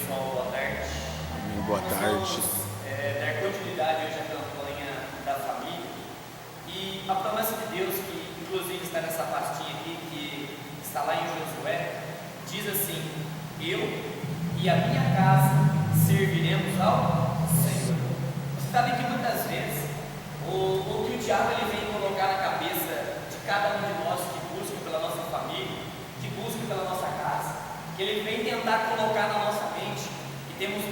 pessoal, boa tarde. Boa tarde. Nós vamos dar continuidade hoje à campanha da família. E a promessa de Deus, que inclusive está nessa pastinha aqui, que está lá em Josué, diz assim: eu e a minha casa serviremos ao Senhor. Você sabe que muitas vezes o que o diabo ele vem colocar na cabeça de cada um de nós que busca pela nossa família, que busca pela nossa casa, que ele vem tentar colocar na nossa mente, e temos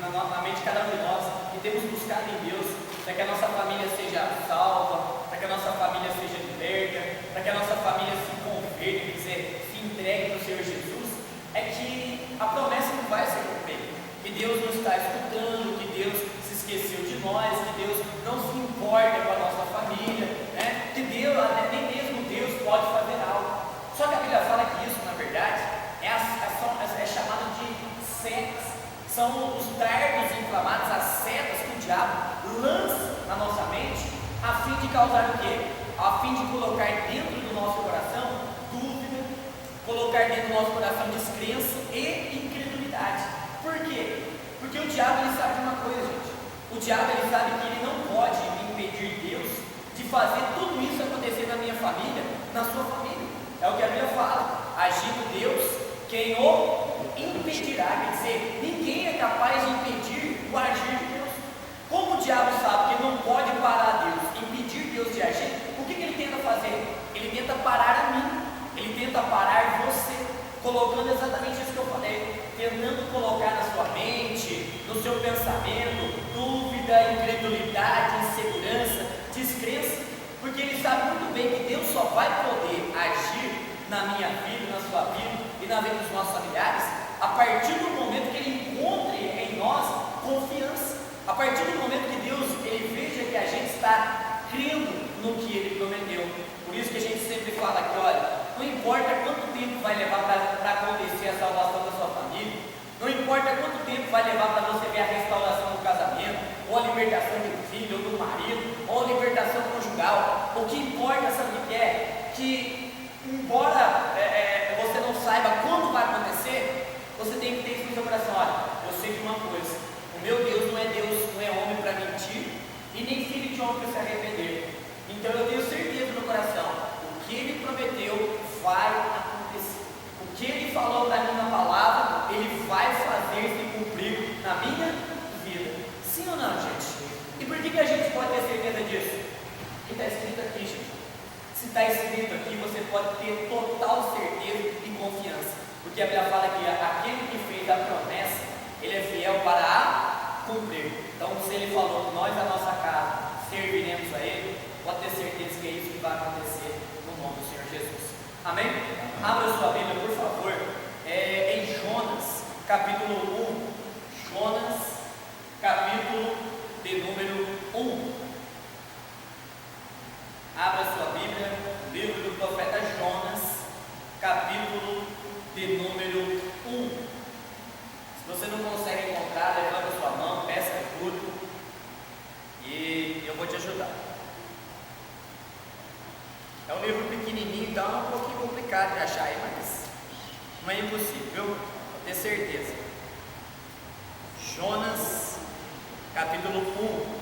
na mente de cada um de nós, e temos buscado em Deus, para que a nossa família seja salva, para que a nossa família seja liberta, para que a nossa família se converta, quer dizer, se entregue para o Senhor Jesus, é que a promessa não vai ser cumprida, que Deus não está escutando, que Deus se esqueceu de nós, que Deus não se importa com a nossa família, né? Que Deus, nem mesmo Deus pode fazer algo. Só que a Bíblia fala que isso, na verdade, é chamado de setas. São os dardos inflamados, as setas que o diabo lança na nossa mente, a fim de causar o quê? A fim de colocar dentro do nosso coração dúvida, colocar dentro do nosso coração descrença e incredulidade. Por quê? Porque o diabo ele sabe de uma coisa, gente. O diabo ele sabe que ele não pode impedir Deus de fazer tudo isso acontecer na minha família, na sua família. É o que a Bíblia fala: agindo Deus, quem o impedirá? Quer dizer, ninguém é capaz de impedir o agir de Deus. Como o diabo sabe que não pode parar Deus, impedir Deus de agir, o que ele tenta fazer? Ele tenta parar a mim, ele tenta parar você, colocando exatamente isso que eu falei, tentando colocar na sua mente, no seu pensamento, dúvida, incredulidade, insegurança, descrença, porque ele sabe muito bem que Deus só vai poder agir na minha vida, na sua vida e na vida dos nossos familiares, a partir do momento que ele encontre em nós confiança, a partir do momento que Deus ele veja que a gente está crendo no que ele prometeu. Por isso que a gente sempre fala que, olha, não importa quanto tempo vai levar para acontecer a salvação da sua família, não importa quanto tempo vai levar para você ver a restauração do casamento, ou a libertação do filho, ou do marido, ou a libertação conjugal. O que importa, sabe o que é? Que embora você não saiba quando vai acontecer, você tem que ter isso no seu coração. Olha, eu sei de uma coisa: o meu Deus não é homem para mentir, e nem filho de homem para se arrepender. Então eu tenho certeza no meu coração: o que ele prometeu vai acontecer. O que ele falou para mim na palavra, ele vai fazer se cumprir na minha vida. Sim ou não, gente? E por que a gente pode ter certeza disso? E está escrito aqui, gente. Se está escrito aqui, você pode ter total certeza e confiança, porque a Bíblia fala que aquele que fez a promessa, ele é fiel para a cumprir. Então, se ele falou, nós a nossa casa serviremos a ele, pode ter certeza que é isso que vai acontecer no nome do Senhor Jesus. Amém? Abra sua Bíblia, por favor, em Jonas, capítulo 1. Jonas, capítulo de número 1. Abra sua Bíblia, livro do profeta Jonas, capítulo de número 1. Se você não consegue encontrar, levanta sua mão, peça ajuda e eu vou te ajudar. É um livro pequenininho, então é um pouquinho complicado de achar aí, mas não é impossível, viu? Vou ter certeza. Jonas, capítulo 1.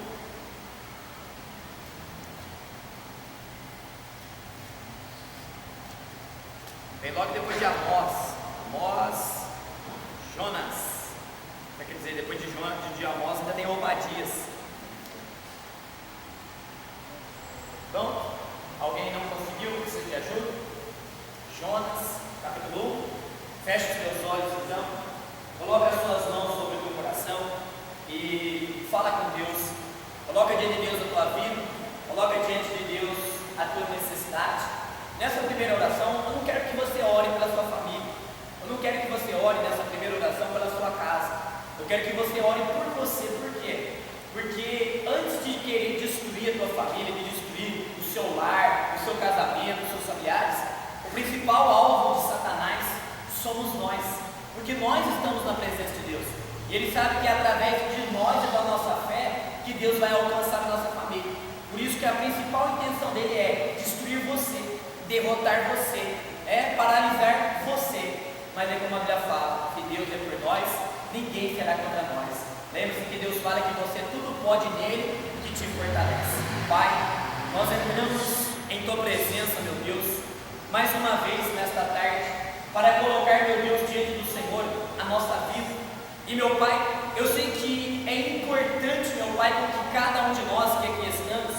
Vem logo depois de Amós, Jonas. Quer dizer, depois de Amós ainda tem Obadias. Então, alguém não conseguiu? Precisa de ajuda? Jonas, capítulo 1. Feche os teus olhos então. Coloca as suas mãos sobre o teu coração e fala com Deus. Coloca diante de Deus a tua vida. Coloca diante de Deus a tua necessidade. Nessa primeira oração, eu não quero que você ore pela sua família. Eu não quero que você ore nessa primeira oração pela sua casa. Eu quero que você ore por você. Por quê? Porque antes de querer destruir a tua família, de destruir o seu lar, o seu casamento, os seus familiares, o principal alvo de Satanás somos nós. Porque nós estamos na presença de Deus. E ele sabe que é através de nós e da nossa fé que Deus vai alcançar a nossa família. Por isso que a principal intenção dele é destruir você, derrotar você, paralisar você. Mas é como a Bíblia fala, que Deus é por nós, ninguém será contra nós. Lembre-se que Deus fala que você tudo pode nele que te fortalece. Pai, nós entramos em tua presença, meu Deus, mais uma vez nesta tarde, para colocar, meu Deus, diante do Senhor a nossa vida. E meu Pai, eu sei que é importante, meu Pai, que cada um de nós que aqui estamos,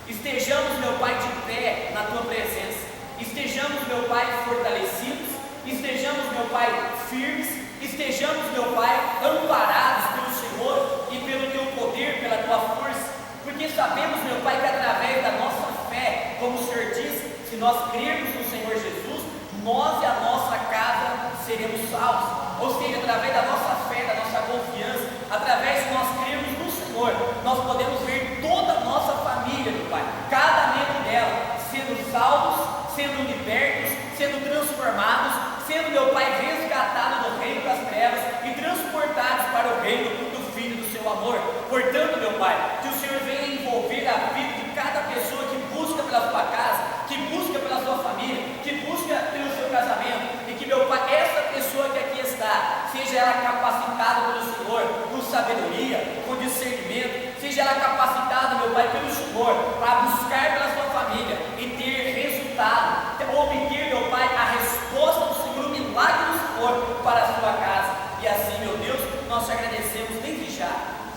estejamos, meu Pai, de pé na tua presença, estejamos, meu Pai, fortalecidos, estejamos, meu Pai, firmes, estejamos, meu Pai, amparados pelo Senhor e pelo teu poder, pela tua força, porque sabemos, meu Pai, que através da nossa fé, como o Senhor diz, se nós crermos no Senhor Jesus, nós e a nossa casa seremos salvos. Ou seja, através da nossa fé, da nossa confiança, através de nós crermos no Senhor, nós podemos ver toda a nossa família, meu Pai, cada membro dela, sendo salvos, sendo libertos, sendo transformados, sendo, meu Pai, resgatados do reino das trevas e transportados para o reino do Filho do seu amor. Portanto, meu Pai, que o Senhor venha envolver a vida de cada pessoa que busca pela sua casa, que busca pela sua família, que busca pelo seu casamento, e que, meu Pai, essa pessoa que aqui está, seja ela capacitada pelo Senhor, com sabedoria, com discernimento, seja ela capacitada, meu Pai, pelo Senhor, para buscar pela sua família e ter resultado, obter, meu Pai, a resposta do Senhor, o milagre do Senhor para a sua casa. E assim, meu Deus, nós te agradecemos desde já.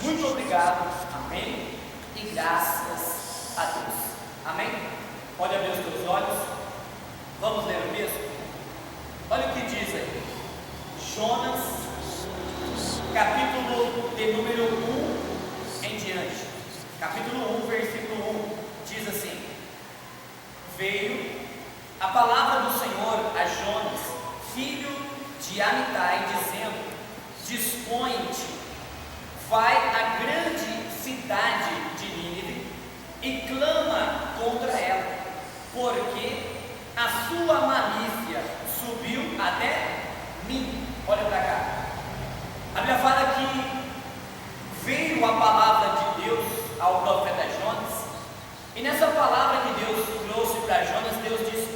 Muito obrigado. Amém. E graças a Deus. Amém. Pode abrir os teus olhos. Vamos ler o texto. Olha o que diz aí. Jonas, capítulo de número 1 em diante. Capítulo 1, versículo 1. Diz assim: Veio a palavra do Senhor a Jonas, filho de Amitai, dizendo: Dispõe-te, vai à grande cidade de Nínive e clama contra ela, porque a sua malícia subiu até mim. Olha para cá. A Bíblia fala que veio a palavra de Deus ao profeta Jonas, e nessa palavra que Deus trouxe para Jonas, Deus disse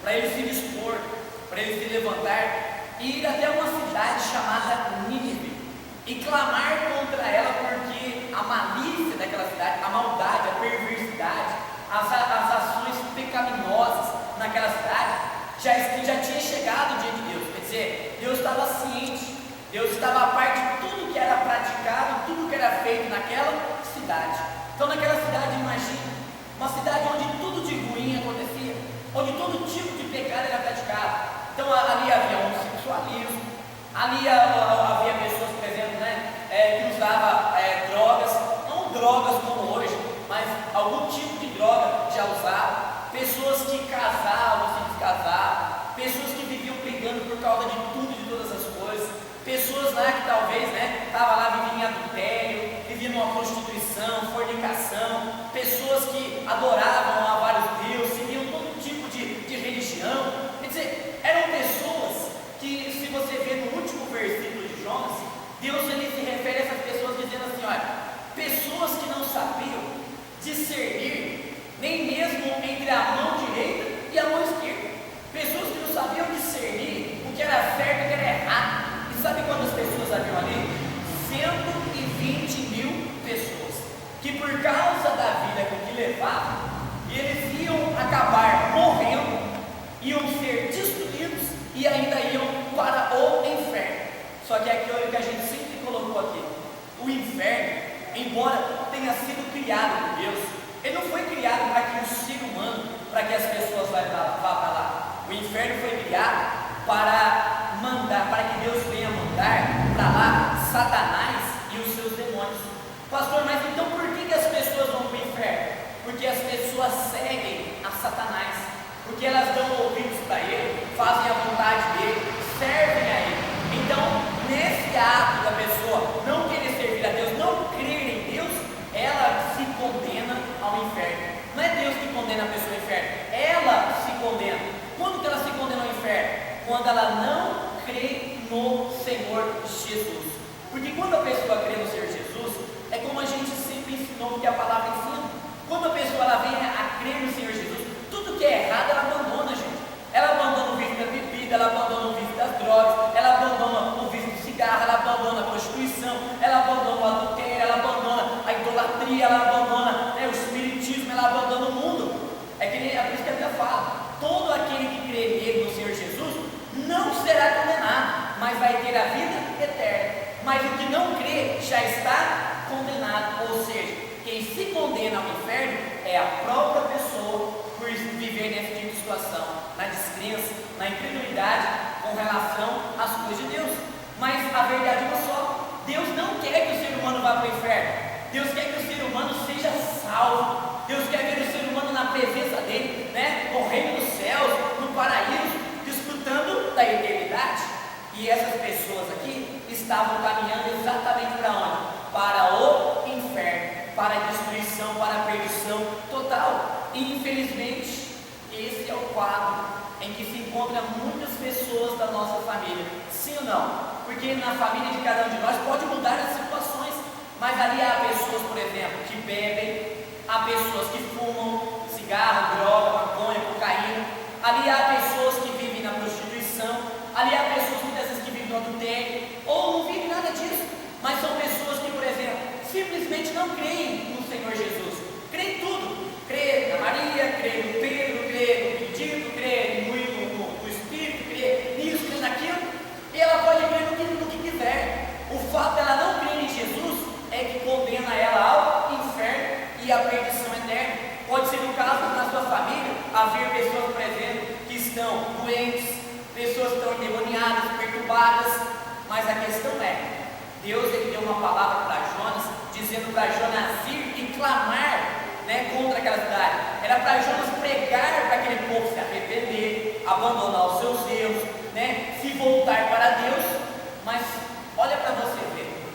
para ele se dispor, para ele se levantar e ir até uma cidade chamada Nínive e clamar contra ela, porque a malícia daquela cidade, a maldade, a perversidade, as ações pecaminosas naquela cidade já tinha chegado diante de Deus. Quer dizer, Deus estava ciente, Deus estava a par de tudo que era praticado, tudo que era feito naquela cidade. Então, naquela cidade, imagina, uma cidade onde tudo de ruim acontecia, onde todo tipo de pecado era praticado. Então, ali havia homossexualismo, ali havia pessoas, por exemplo, que usavam drogas, não drogas como hoje, mas algum tipo de droga já usava, pessoas que casavam, se descasavam, pessoas que viviam brigando por causa de tudo, de todas as coisas, pessoas lá que talvez estavam lá, viviam em adultério, viviam numa prostituição, fornicação, pessoas que adoravam a vários deuses, seguiam todo tipo de religião. Quer dizer, eram pessoas que, se você vê no último versículo de Jonas, Deus ele se refere a essas pessoas dizendo assim: olha, pessoas que não sabiam discernir nem mesmo entre a mão direita e a mão esquerda, pessoas que não sabiam discernir o que era certo e o que era errado. E sabe quantas pessoas haviam ali? 120.000 pessoas, que por causa da vida que levavam, eles iam acabar morrendo, iam ser destruídos e ainda iam para o inferno. Só que aquilo que a gente sempre colocou aqui, o inferno, embora tenha sido criado por Deus, ele não foi criado para que o ser humano, para que as pessoas vá para lá. O inferno foi criado para mandar, para que Deus venha mandar para lá Satanás e os seus demônios. Pastor, mas então por que as pessoas vão para o inferno? Porque as pessoas seguem a Satanás, porque elas dão ouvidos para ele, fazem a vontade dele, servem a ele. Então, nesse ato da pessoa não querer servir a Deus, não crer em Deus, ela se condena ao inferno. Não é Deus que condena a pessoa ao inferno, ela se condena. Quando que ela se condena ao inferno? Quando ela não crê no Senhor Jesus. Porque quando a pessoa crê no Senhor Jesus, é como a gente sempre ensinou, que a palavra ensina. Quando a pessoa ela vem a crer no Senhor Jesus, tudo que é errado ela abandona, gente. Ela abandona o vício da bebida, ela abandona o vício das drogas, ela abandona o vício do cigarro, pecado, ela abandona a prostituição, ela abandona o adultério, ela abandona a idolatria, ela abandona o espiritismo, ela abandona o mundo. É por isso que a Bíblia fala: todo aquele que crê nele, no Senhor Jesus, não será condenado, mas vai ter a vida eterna. Mas o que não crê já está condenado, ou seja, quem se condena ao inferno é a própria pessoa por viver nesse tipo de situação, na descrença, na incredulidade com relação às coisas de Deus. Mas a verdade é uma só: Deus não quer que o ser humano vá para o inferno. Deus quer que o ser humano seja salvo. Deus quer ver o ser humano na presença dele, no reino dos céus, no paraíso, desfrutando da eternidade. E essas pessoas aqui estavam caminhando exatamente para onde? Para o inferno, para a destruição, para a perdição total. E infelizmente, esse é o quadro em que se encontram muitas pessoas da nossa família. Sim ou não? Porque na família de cada um de nós pode mudar as situações, mas ali há pessoas, por exemplo, que bebem, há pessoas que fumam cigarro, droga, maconha, cocaína, ali há pessoas que vivem na prostituição, ali há pessoas muitas vezes que vivem no adultério, ou não vivem nada disso, mas são pessoas que, por exemplo, simplesmente não creem no Senhor Jesus, creem em tudo, creem na Maria, creem no Pedro, creem no Benedito, creem no Espírito, creem nisso, creem naquilo, e ela pode crer no que quiser. O fato dela não crer em Jesus é que condena ela ao inferno e à perdição eterna. Pode ser no caso da sua família haver pessoas, por exemplo, que estão doentes, pessoas que estão endemoniadas, perturbadas, mas a questão é: Deus ele deu uma palavra para Jonas, dizendo para Jonas ir e clamar contra aquela cidade. Era para Jonas pregar para aquele povo se arrepender, abandonar os seus erros, se voltar para Deus. Mas olha para você ver,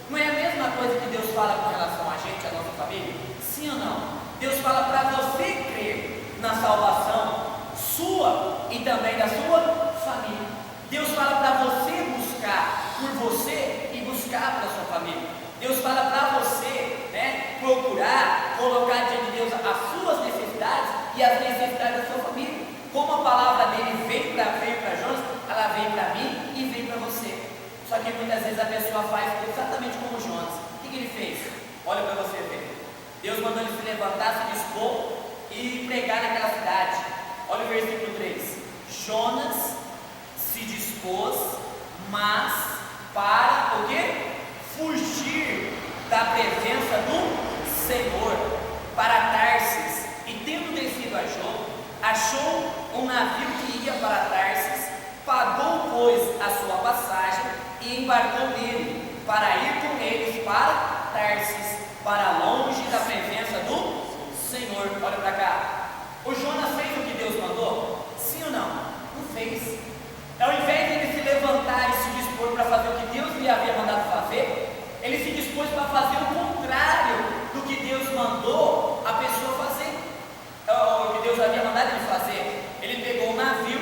não é a mesma coisa que Deus fala com relação a gente, a nossa família? Sim ou não? Deus fala para você crer na salvação sua e também da sua família. Deus fala para você buscar por você e buscar para a sua família. Deus fala para você procurar colocar diante de Deus as suas necessidades e as necessidades da sua família. Como a palavra dele veio para Jonas, ela veio para mim e veio para você. Só que muitas vezes a pessoa faz exatamente como Jonas. O que ele fez? Olha para você ver. Deus mandou ele se levantar, se dispor e pregar naquela cidade. Olha o versículo 3. Jonas se dispôs, mas para o quê? Fugir da presença do Senhor para Tarsis. E tendo descido a Jope, achou um navio que ia para Tarsis, pagou, pois, a sua passagem e embarcou nele, para ir com eles para Tarsis, para longe da presença do Senhor. Olha para cá. O Jonas fez o que Deus mandou? Sim ou não? Não fez. Ao invés de ele se levantar e se dispor para fazer o que Deus lhe havia mandado fazer, ele se dispôs para fazer o contrário do que Deus mandou a pessoa fazer, o que Deus havia mandado ele fazer. Ele pegou o navio,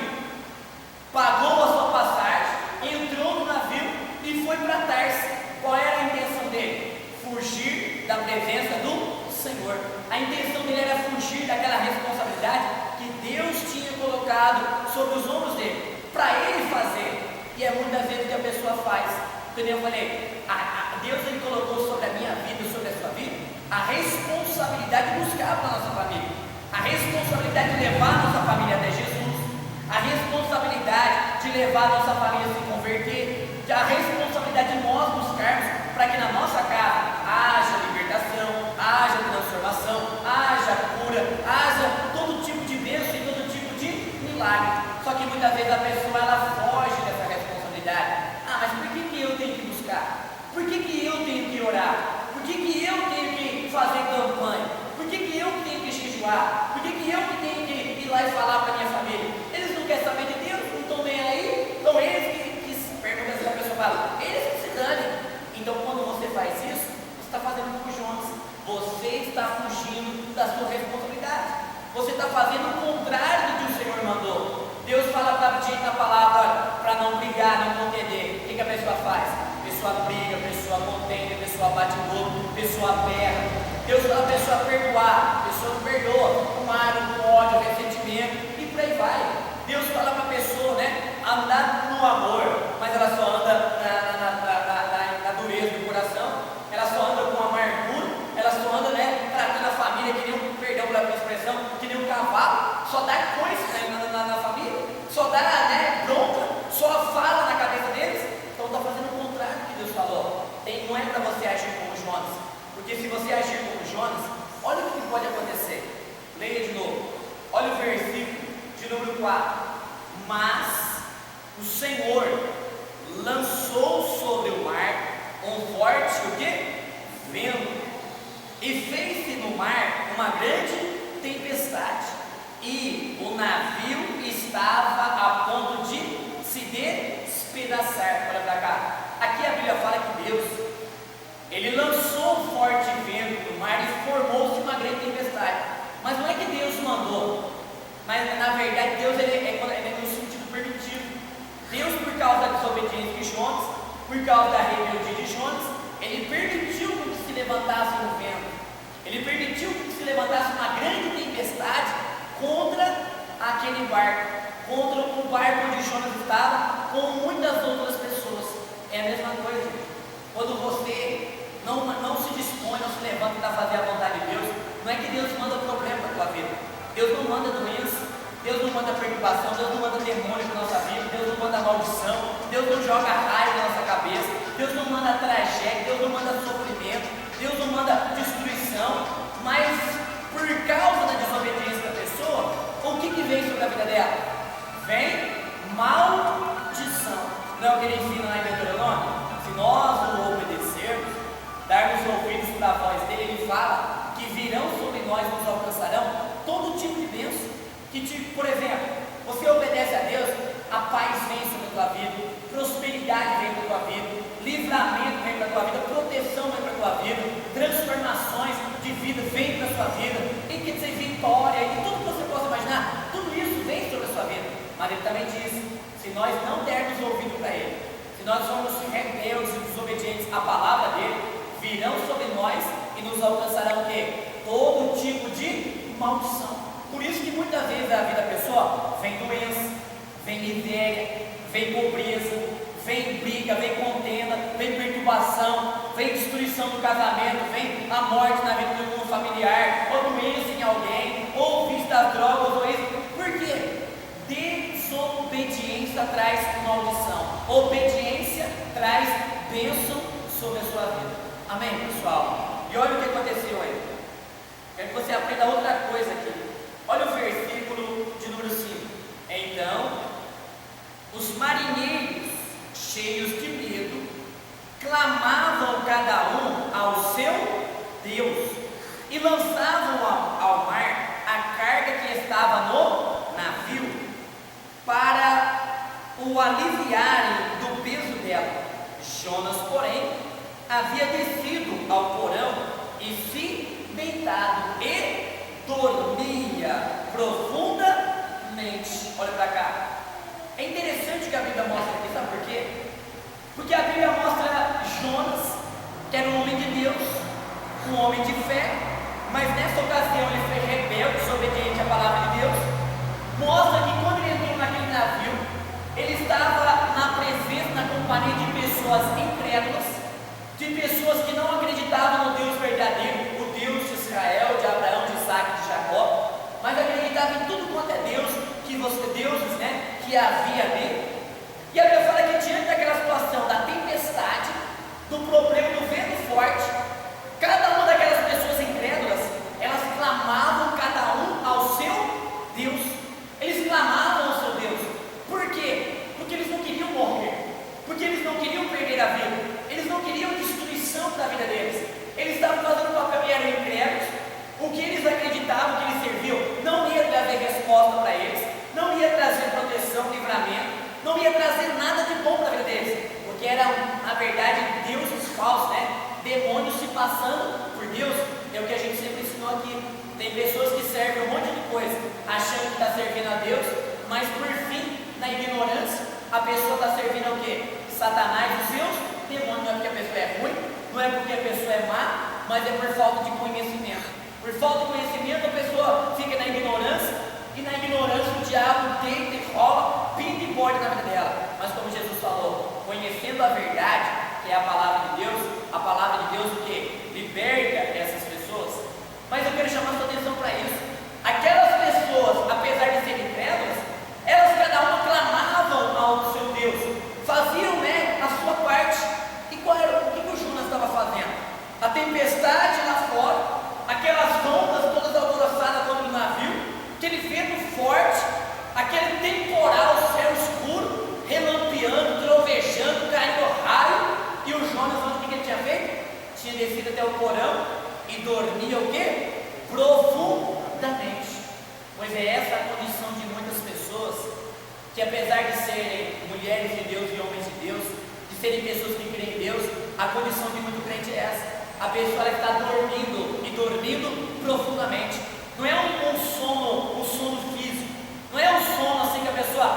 pagou a sua passagem, entrou no navio e foi para Tarsis. Qual era a intenção dele? Fugir da presença do Senhor. A intenção dele era fugir daquela responsabilidade que Deus tinha colocado sobre os ombros dele, para ele fazer. E é muitas vezes que a pessoa faz. Como eu falei, Deus ele colocou sobre a minha vida, sobre a sua vida, a responsabilidade de buscar para a nossa família, a responsabilidade de levar a nossa família até Jesus, a responsabilidade de levar a nossa família a se converter, a responsabilidade de nós buscarmos para que na nossa casa haja libertação, haja transformação, haja cura, haja todo tipo de bênção e todo tipo de milagre. Só que muitas vezes a pessoa ela foge dessa responsabilidade. Mas por que eu tenho que buscar? Por que eu tenho que orar? Por que eu tenho que fazer campanha? Por que eu tenho que jejuar? Por que eu tenho que ir lá e falar para a minha família? Eles não querem saber de Deus, não estão nem aí. Então eles que se perguntam, essa pessoa fala, eles que se danem. Então quando você faz isso, você está fazendo como Jonas. Você está fugindo da sua responsabilidade. Você está fazendo o contrário do que o Senhor mandou. Deus fala para a gente na palavra, para não brigar, não contender. O que a pessoa faz? A pessoa briga, a pessoa contende, a pessoa bate boca, a pessoa berra. Deus fala a pessoa perdoar, a pessoa não perdoa, com mágoa, com ódio, ressentimento e por aí vai. Deus fala para a pessoa, andar no amor, mas ela só anda na Mas o Senhor lançou sobre o mar um forte o quê? Vento, e fez-se no mar uma grande tempestade, e o navio estava a ponto de se despedaçar. Olha para cá, aqui a Bíblia fala que Deus, Ele lançou um forte vento no mar e formou-se uma grande tempestade. Mas não é que Deus mandou, mas na verdade Deus ele é no sentido permitido. Deus, por causa da desobediência de Jonas, por causa da rebeldia de Jonas, Ele permitiu que se levantasse um vento, Ele permitiu que se levantasse uma grande tempestade contra aquele barco, contra o barco onde Jonas estava, com muitas outras pessoas. É a mesma coisa, gente. Quando você não se dispõe, não se levanta para fazer a vontade de Deus, não é que Deus manda problema para a tua vida, Deus não manda doença, Deus não manda perturbação, Deus não manda demônio para a nossa vida, Deus não manda maldição, Deus não joga raio na nossa cabeça, Deus não manda tragédia, Deus não manda sofrimento, Deus não manda destruição, mas por causa da desobediência da pessoa, o que vem sobre a vida dela? Vem maldição. Não é o que ele ensina lá em Deuteronômio? Se nós o obedecermos, darmos ouvidos para a voz dele, ele fala que virão sobre nós, nos alcançarão todo tipo de bênção. Que tipo, por exemplo, você obedece a Deus, a paz vem sobre a tua vida, prosperidade vem para a tua vida, livramento vem para a tua vida, proteção vem para a tua vida, transformações de vida vem para a sua vida, e que dizer vitória, e tudo que você possa imaginar, tudo isso vem sobre a sua vida. Mas ele também diz, se nós não dermos ouvido para ele, se nós formos rebeldes e desobedientes à palavra dele, virão sobre nós e nos alcançarão o quê? Todo tipo de maldição. Por isso que muitas vezes na vida da pessoa vem doença, vem miséria, vem pobreza, vem briga, vem contenda, vem perturbação, vem destruição do casamento, vem a morte na vida do mundo familiar, ou doença em alguém, ou vício das drogas, ou isso. Por quê? Desobediência traz maldição, obediência traz bênção sobre a sua vida. Amém, pessoal? E olha o que aconteceu aí. Quero que você aprenda outra coisa aqui. Olha o versículo de número 5. Então, os marinheiros, cheios de medo, clamavam cada um ao seu Deus e lançavam ao mar a carga que estava no navio para o aliviarem do peso dela. Jonas, porém, havia descido ao porão e se deitado e dormia profundamente. Olha para cá. É interessante que a Bíblia mostra aqui, sabe por quê? Porque a Bíblia mostra Jonas, que era um homem de Deus, um homem de fé, mas nessa ocasião ele foi rebelde, desobediente à palavra de Deus. Mostra que quando ele entrou naquele navio, ele estava na presença, na companhia de pessoas incrédulas, de pessoas que não acreditavam no Deus verdadeiro, o Deus de Israel, de Abraão, de Isaac, de Jacó, mas acreditavam em tudo quanto é Deus, deuses, que havia ali. E a Bíblia fala que diante daquela situação da tempestade, do problema do vento forte, cada uma daquelas pessoas incrédulas, elas clamavam cada um ao seu Deus. Eles clamavam ao seu Deus. Por quê? Porque eles não queriam morrer, porque eles não queriam perder a vida, eles não queriam destruição da vida deles. Eles estavam fazendo o papel e eram incrédulos. O que eles acreditavam, que eles serviam, não ia trazer resposta para eles, não ia trazer proteção, livramento, não ia trazer nada de bom para a vida deles, porque eram, na verdade, deuses falsos, demônios se passando por Deus. É o que a gente sempre ensinou aqui. Tem pessoas que servem um monte de coisa, achando que está servindo a Deus, mas por fim, na ignorância, a pessoa está servindo ao quê? Satanás e os seus demônios. Não é porque a pessoa é ruim, não é porque a pessoa é má, mas é por falta de conhecimento. Por falta de conhecimento, a pessoa fica na ignorância, e na ignorância o diabo deita e rola, pinta e borda na vida dela. Mas como Jesus falou, conhecendo a verdade, que é a palavra de Deus o que? Liberta essas pessoas. Mas eu quero chamar a sua atenção para isso. Aquelas pessoas, apesar de serem incrédulas, elas cada uma clamavam ao seu Deus, faziam a sua parte. E qual era o que o Jonas estava fazendo? A tempestade lá fora, aquelas ondas todas alvoroçadas contra o navio, aquele vento forte, aquele temporal, o céu descido até o porão e dormia o quê? Profundamente. Pois é essa a condição de muitas pessoas, que apesar de serem mulheres de Deus e homens de Deus, de serem pessoas que creem em Deus, a condição de muito crente é essa. A pessoa ela está dormindo e dormindo profundamente. Não é um sono físico. Não é um sono assim que a pessoa,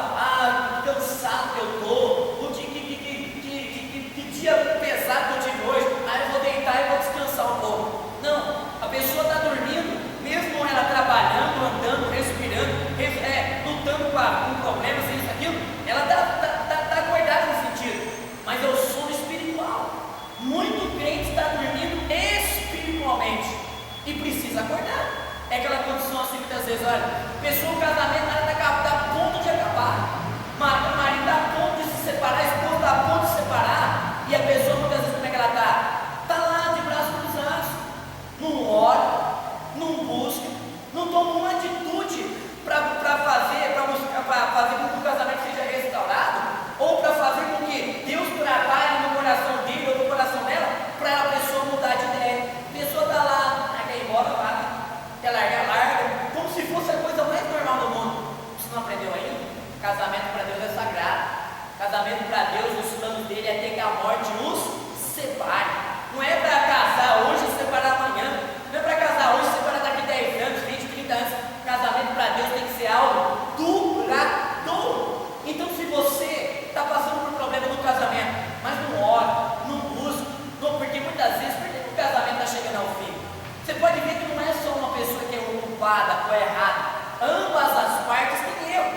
cansado que eu estou, que dia pesado que eu tive hoje, eu vou deitar e vou descansar um pouco. Não, a pessoa está dormindo, mesmo ela trabalhando, andando, respirando, lutando com problemas, isso, aquilo, ela está acordada nesse sentido, mas é o sono espiritual. Muito crente está dormindo espiritualmente e precisa acordar. É aquela condição assim, muitas vezes, olha, pessoa, o casamento está a ponto de acabar, o marido está a ponto de se separar, a esposa está a ponto de se separar, e a pessoa muitas vezes, como é que ela está? Está lá de braços cruzados, não ora, não busca, não toma uma atitude para fazer com que o casamento seja restaurado, ou para fazer com que Deus trabalhe no coração dele ou no coração dela, para a pessoa mudar de ideia. A pessoa está lá, quer ir embora, vai. Quer largar, larga, como se fosse a coisa mais normal do mundo. Você não aprendeu ainda? Casamento para Deus é sagrado. Casamento para Deus, os planos dele é ter que a morte os separe. Não é para casar hoje e separar amanhã. Não é para casar hoje e separar daqui 10 anos, 20, 30 anos. Casamento para Deus tem que ser algo duradouro. Então, se você está passando por problema no casamento, mas não ora, não busca, porque muitas vezes, por que o casamento está chegando ao fim? Você pode ver que não é só uma pessoa que é ocupada ou errada, ambas as partes têm erro.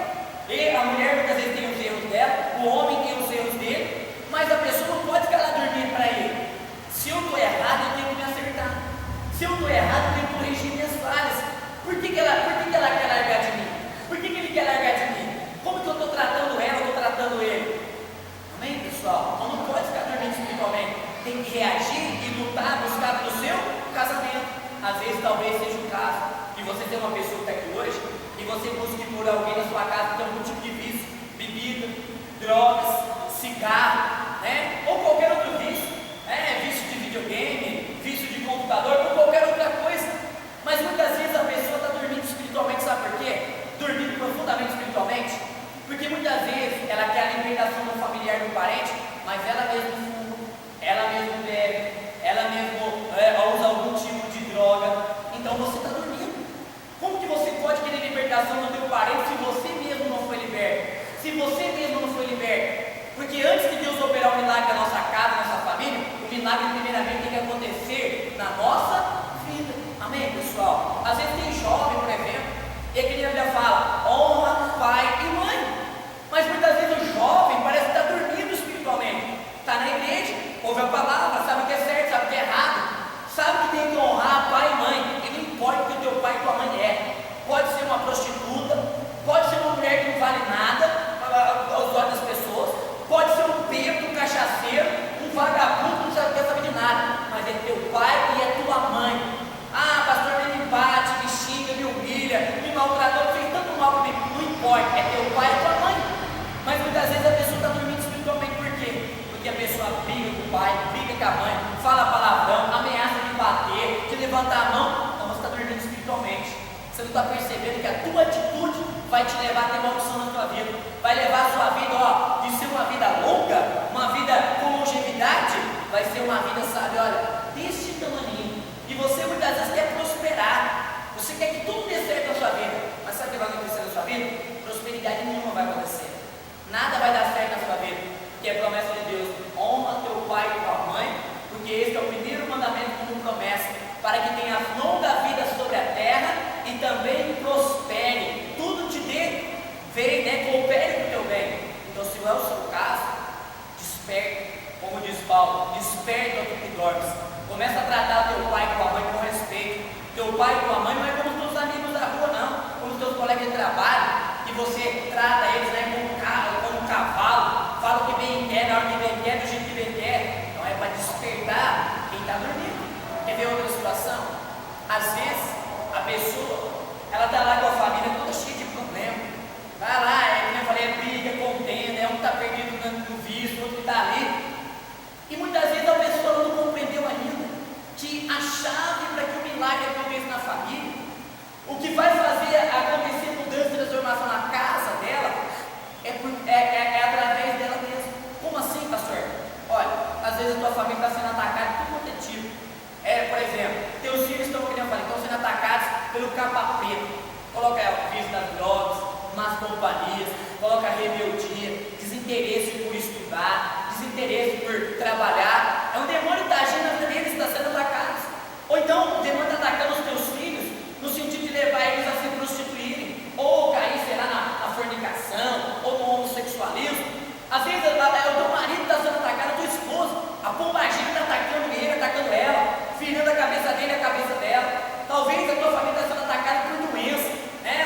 E a mulher muitas vezes tem os erros dela, o homem tem os erros dele, mas a pessoa não pode ficar lá dormindo para ele. Se eu estou errado, eu tenho que me acertar. Se eu estou errado, eu tenho que corrigir minhas falhas. Por que ela quer largar de mim? Por que ele quer largar de mim? Como que eu estou tratando ela, eu estou tratando ele? Amém, pessoal? Então não pode ficar dormindo espiritualmente. Tem que reagir e lutar, buscar pelo seu casamento. Às vezes talvez seja o caso de você ter uma pessoa que está aqui hoje e você busque por alguém na sua casa que tem algum tipo de vício, bebida, drogas, cigarro, né? Ou qualquer outro vício, vício de videogame, vício de computador, ou qualquer outra coisa. Mas muitas vezes a pessoa está dormindo espiritualmente, sabe por quê? Dormindo profundamente espiritualmente, porque muitas vezes ela quer a libertação do familiar, do parente, mas ela mesma fuma, ela mesma bebe, ela mesma usa algum tipo de droga. Então você está dormindo. Como que você pode querer libertação do teu parente se você mesmo não foi liberto? Se você mesmo não foi liberto? Porque antes de Deus operar o milagre na nossa casa, na nossa família, o milagre primeiramente tem que acontecer na nossa vida. Amém, pessoal? Às vezes tem jovem, por exemplo, e aquele Bíblia fala, honra pai e mãe. Mas muitas vezes o jovem parece que está dormindo espiritualmente. Está na igreja, ouve a palavra, sabe o que é certo, sabe o que é errado, sabe que tem que honrar pai e mãe, e não importa o que o teu pai e tua mãe é. Pode ser uma prostituta, pode ser uma mulher que não vale nada aos olhos das pessoas, pode ser um bêbado, um cachaceiro, um vagabundo que não quer saber de nada, mas é teu pai e é tua mãe. Pastor, ele me bate, me xinga, me humilha, me maltratou, fez tanto mal para mim. Não importa, é teu pai e tua mãe. Mas muitas vezes a pessoa está dormindo espiritualmente, por quê? Porque a pessoa briga com o pai, briga com a mãe, fala palavrão, ameaça de bater, de levantar a mão. Então você está dormindo espiritualmente. Você não está percebendo que a tua atitude vai te levar a ter uma opção na tua vida, vai levar a sua vida, de ser uma vida longa, uma vida com longevidade, vai ser uma vida, sabe, olha, desse tamanho. E você muitas vezes quer prosperar, você quer que tudo dê certo na sua vida, mas sabe o que vai acontecer na sua vida? Prosperidade nenhuma vai acontecer, nada vai dar certo na sua vida, porque é promessa de Deus, honra teu pai e tua mãe, porque esse é o primeiro mandamento como promessa, para que tenha longa vida sobre a terra e também prospere, tudo te dê, coopere para o teu bem. Então, se não é o seu caso, desperte, como diz Paulo, desperta o que dormes. Começa a tratar teu pai e tua mãe com respeito. Teu pai e tua mãe não é como os teus amigos da rua, não, como os teus colegas de trabalho, que você trata eles como um carro, como um cavalo, fala o que bem quer, na hora que bem quer, do jeito que bem quer. Então é para despertar quem está dormindo. Quer ver outra situação? Às vezes a pessoa, ela está lá com a família toda cheia de problema. Vai lá, como eu falei, é briga, contenda, é um que está perdido no vício, outro que está ali. E muitas vezes a pessoa não compreendeu ainda Às vezes a tua família está sendo atacada por quanto é tipo. Por exemplo, teus filhos estão, como eu falei, estão sendo atacados pelo capa preta. Coloca o vício das drogas, más companhias, coloca rebeldia, desinteresse por estudar, desinteresse por trabalhar. É um demônio que está agindo na vida deles, está sendo atacado. Ou então o demônio está atacando os teus filhos no sentido de levar eles a se prostituírem, ou cair, será na fornicação, ou no homossexualismo. Às vezes o teu marido está sendo atacado, a tua esposa, a pombagira está atacando ele, atacando ela, ferindo a cabeça dele e a cabeça dela. Talvez a tua família está sendo atacada por doença,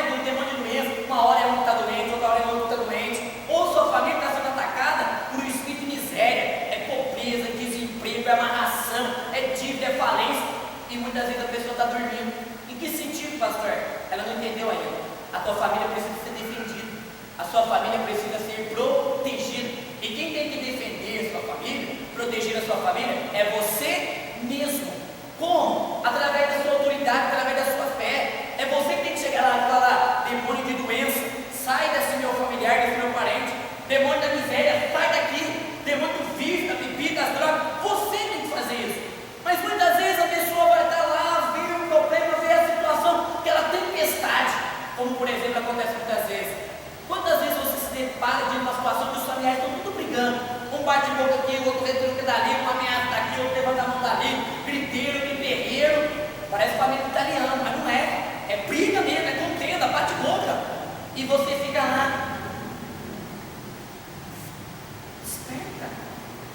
por demônio de doença. Uma hora é um que está doente, outra hora é outro que está doente. Ou sua família está sendo atacada por um espírito de miséria, é pobreza, desemprego, é amarração, é dívida, é falência. E muitas vezes a pessoa está dormindo. Em que sentido, pastor? Ela não entendeu ainda. A tua família precisa ser defendida. A sua família precisa ser protegida. E quem tem que defender a sua família, proteger a sua família, é você mesmo. Como? Através da sua autoridade, através da sua fé. É você que tem que chegar lá e falar: demônio de doença, sai desse meu familiar, desse meu parente. Demônio da miséria, sai daqui. Demônio do vício, da bebida, das drogas. Você tem que fazer isso. Mas muitas vezes a pessoa vai estar lá, vê o problema, vê a situação, aquela tempestade, como por exemplo acontece muitas vezes. Quantas vezes você se depara de uma situação que os familiares estão tudo brigando, um bate boca aqui, o outro retruca dali, uma ameaça daqui, outro levanta a mão dali, griteiro, guerreiro, parece família italiana, mas não é. É briga mesmo, é contenda, bate boca. E você fica lá.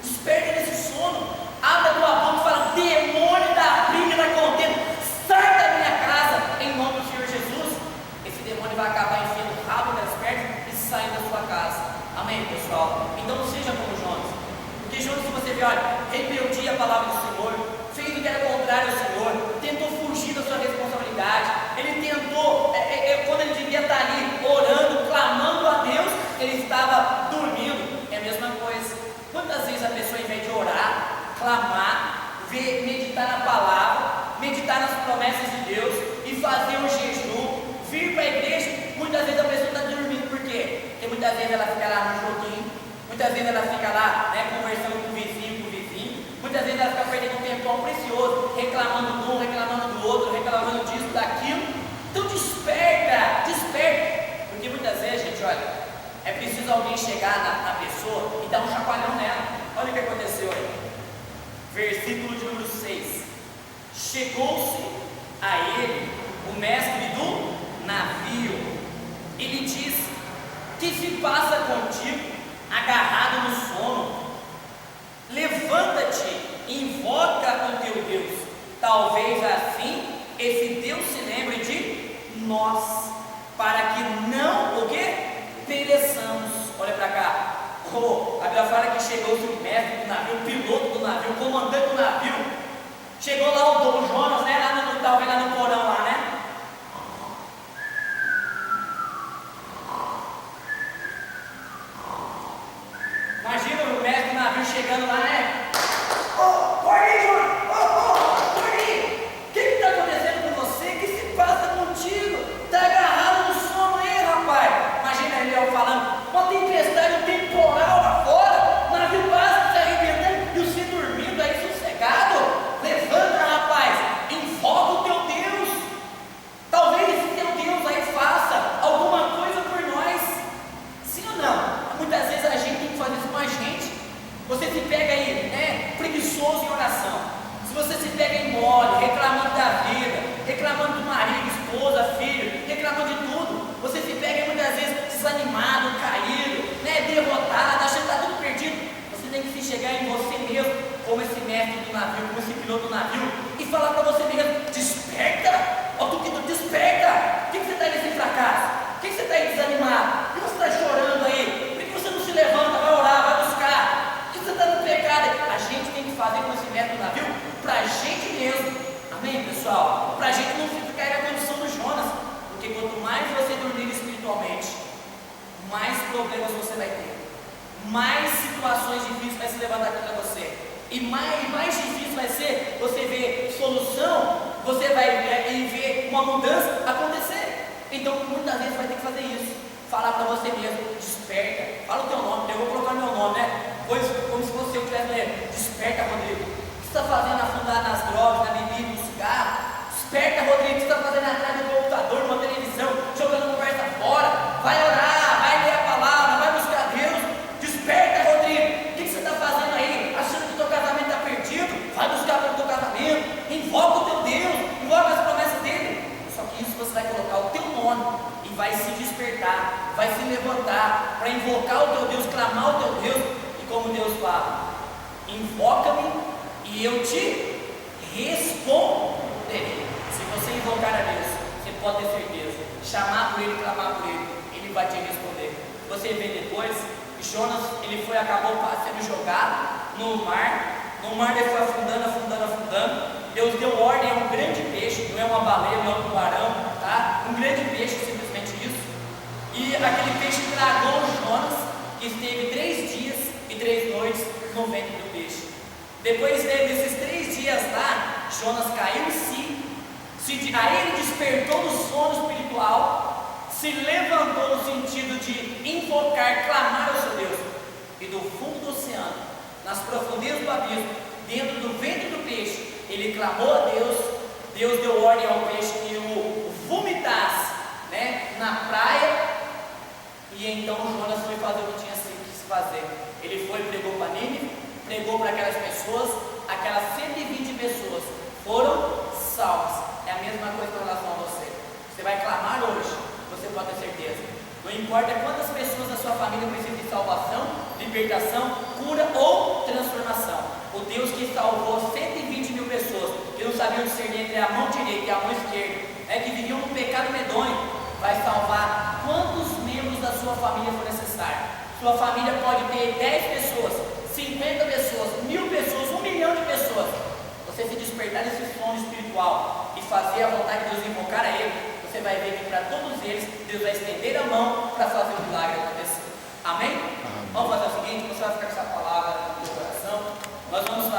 Desperta nesse sono. Abre a tua boca e fala: demônio da briga, da contenda, sai da minha casa, em nome do Senhor Jesus. Esse demônio vai acabar enfiando o rabo das pernas e saindo da sua casa. Amém, pessoal? Então não seja como Jonas. Porque Jonas, se você vê, olha, rebeldia a palavra do Senhor, fez o que era contrário ao Senhor, tentou fugir da sua responsabilidade. Ele tentou, quando ele devia estar ali orando, clamando a Deus, ele estava dormindo. É a mesma coisa. Quantas vezes a pessoa, em vez de orar, clamar, meditar na palavra, meditar nas promessas de Deus e fazer um jejum, vir para a igreja, muitas vezes a pessoa está dormindo. Por quê? Porque muitas vezes ela fica lá no joguinho, muitas vezes ela fica lá, conversando com o vizinho, muitas vezes ela fica perdendo um tempão precioso, reclamando de um, reclamando do outro, reclamando disso, daquilo. Então desperta, porque muitas vezes, gente, olha, é preciso alguém chegar na pessoa e dar um chacoalhão nela. Olha o que aconteceu aí. Versículo de número 6. Chegou-se a ele o mestre do navio e lhe disse: que se passa contigo, agarrado no sono? Levanta-te, invoca o teu Deus. Talvez assim esse Deus se lembre de nós, para que não, o quê? Pereçamos. Olha para cá. A Bíblia fala que chegou o mestre do navio, o piloto do navio, o comandante do navio. Chegou lá o Jonas, talvez lá no porão lá, né? Imagina o mestre do navio chegando lá, né? Corre aí, Jonas! Corre aí! O que está acontecendo com você? O que se passa contigo? Está agarrado no sono aí, rapaz? Imagina ele falando: uma tempestade, um temporal lá fora, o navio quase se arrebentando e você dormindo aí sossegado. Levanta, rapaz, invoca o teu Deus. Talvez esse teu Deus aí faça alguma coisa por nós. Sim ou não? Muitas vezes a gente tem que fazer isso com a gente. Você se pega aí, preguiçoso em oração. Se você se pega em mole, reclamando da vida, reclamando do marido, esposa, filho, reclamando de tudo, você se pega muitas vezes desanimado, caído, derrotado, achando que está tudo perdido. Você tem que se chegar em você mesmo, como esse mestre do navio, como esse piloto do navio, e falar para você mesmo: desperta! Desperta! Por que você está aí sem fracasso? Por que você está aí desanimado? Por que você está chorando aí? Por que você não se levanta, vai orar, vai buscar? Por que você está no pecado? A gente tem que fazer com esse mestre do navio para a gente mesmo. Amém, pessoal? Para a gente não ficar na condição do Jonas. Porque quanto mais você dormir espiritualmente, mais problemas você vai ter, mais situações difíceis vai se levantar contra você, e mais difícil vai ser você ver solução, você vai ver uma mudança acontecer. Então muitas vezes vai ter que fazer isso, falar para você mesmo: desperta, fala o teu nome. Eu vou colocar meu nome, como se fosse eu que estivesse lendo. Desperta, Rodrigo. O que você está fazendo afundar nas drogas, na bebida, no cigarro? Desperta, Rodrigo. O que você está fazendo atrás do computador, numa televisão, jogando conversa fora? Vai orar, vai ler a palavra, vai buscar Deus. Desperta, Rodrigo. O que você está fazendo aí? Achando que o teu casamento está perdido? Vai buscar pelo teu casamento. Invoca o teu Deus, invoca as promessas dele. Só que isso você vai colocar o teu nome e vai se despertar, vai se levantar para invocar o teu Deus, clamar o teu Deus. E como Deus fala, invoca-me e eu te responderei. Se você invocar a Deus, você pode ter certeza, chamar por Ele, clamar por Ele, Ele vai te responder. Você vê depois que Jonas, acabou sendo jogado no mar ele foi afundando. Deus deu ordem a um grande peixe, não é uma baleia, não é um tubarão, tá? Um grande peixe, simplesmente isso. E aquele peixe tragou Jonas, que esteve 3 dias e 3 noites no ventre do peixe. Depois desses 3 dias lá, Jonas caiu em si, aí ele despertou no sono espiritual, se levantou no sentido de invocar, clamar ao seu Deus. E do fundo do oceano, nas profundezas do abismo, dentro do ventre do peixe, ele clamou a Deus. Deus deu ordem ao peixe que o vomitasse, né, na praia. E então Jonas foi fazer o que tinha que se fazer. Ele foi e pregou para Nínive, pregou para aquelas pessoas, aquelas 120 pessoas foram salvas. É a mesma coisa com relação a você. Você vai clamar hoje, você pode ter certeza. Não importa quantas pessoas da sua família precisam de salvação, libertação, cura ou transformação. O Deus que salvou 120 mil pessoas, que não sabiam discernir entre a mão direita e a mão esquerda, que viviam no pecado medonho, vai salvar quantos membros da sua família for necessário. Sua família pode ter 10 pessoas, 50 pessoas, 1000 pessoas, 1 milhão de pessoas. Você se despertar desse sono espiritual e fazer a vontade de Deus, invocar a Ele, você vai ver que para todos eles, Deus vai estender a mão para fazer o milagre acontecer. Amém? Vamos fazer o seguinte, você vai ficar com essa palavra no seu coração. Nós vamos